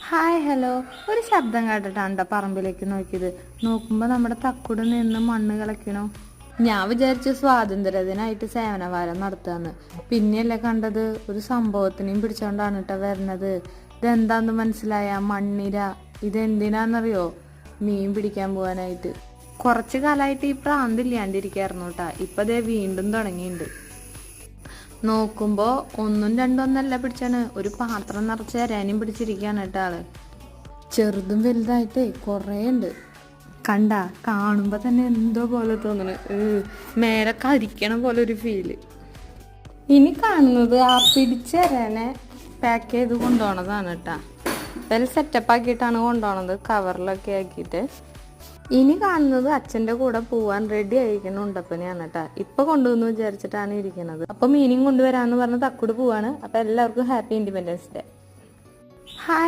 Hi hello. ഒരു ശബ്ദം കേട്ടിട്ടാണ് പറമ്പിലേക്ക് നോക്കിയത്. നോക്കുമ്പോൾ നമ്മുടെ തക്കുട് നിന്ന് മണ്ണ് കളക്കണോ. ഞാൻ വിചാരിച്ചു സ്വാതന്ത്ര്യദിനായിട്ട് സേവനവാരം നടത്താന്ന്. പിന്നെയല്ലേ കണ്ടത് ഒരു സംഭവത്തിനെയും പിടിച്ചോണ്ടാണ് കേട്ടോ വരുന്നത്. ഇതെന്താന്ന് മനസ്സിലായ? മണ്ണിര. ഇതെന്തിനാന്നറിയോ? മീൻ പിടിക്കാൻ പോകാനായിട്ട്. കുറച്ചു കാലമായിട്ട് ഈ പ്രാന്തില്ലാണ്ടിരിക്കായിരുന്നു കേട്ടാ. ഇപ്പൊ ദേ വീണ്ടും തുടങ്ങിയിട്ടുണ്ട്. നോക്കുമ്പോ ഒന്നും രണ്ടും ഒന്നല്ല പിടിച്ചാണ്, ഒരു പാത്രം നിറച്ച് അരാനും പിടിച്ചിരിക്കാണ് കേട്ടോ ആള്. ചെറുതും വലുതായിട്ടേ കുറേ ഉണ്ട്. കണ്ട കാണുമ്പോ തന്നെ എന്തോ പോലെ തോന്നണ്. മേലെ കരിക്കണ പോലെ ഒരു ഫീല്. ഇനി കാണുന്നത് ആ പിടിച്ച അരാനെ പാക്ക് ചെയ്ത് കൊണ്ടുപോണതാണ് കേട്ടാ. വെൽ സെറ്റപ്പ് ആക്കിയിട്ടാണ് കൊണ്ടുപോണത്, കവറിലൊക്കെ ആക്കിയിട്ട്. ഇനി കാണുന്നത് അച്ഛൻ്റെ കൂടെ പോവാൻ റെഡി ആയിരിക്കണ ഉണ്ടപ്പനെയാണ് കേട്ടാ. ഇപ്പൊ കൊണ്ടുവന്ന് വിചാരിച്ചിട്ടാണ് ഇരിക്കുന്നത്. അപ്പൊ മീനിങ് കൊണ്ടുവരാന്ന് പറഞ്ഞ് തക്കുട് പോവാണ്. അപ്പൊ എല്ലാവർക്കും ഹാപ്പി ഇൻഡിപെൻഡൻസ് ഡേ. ഹായ്.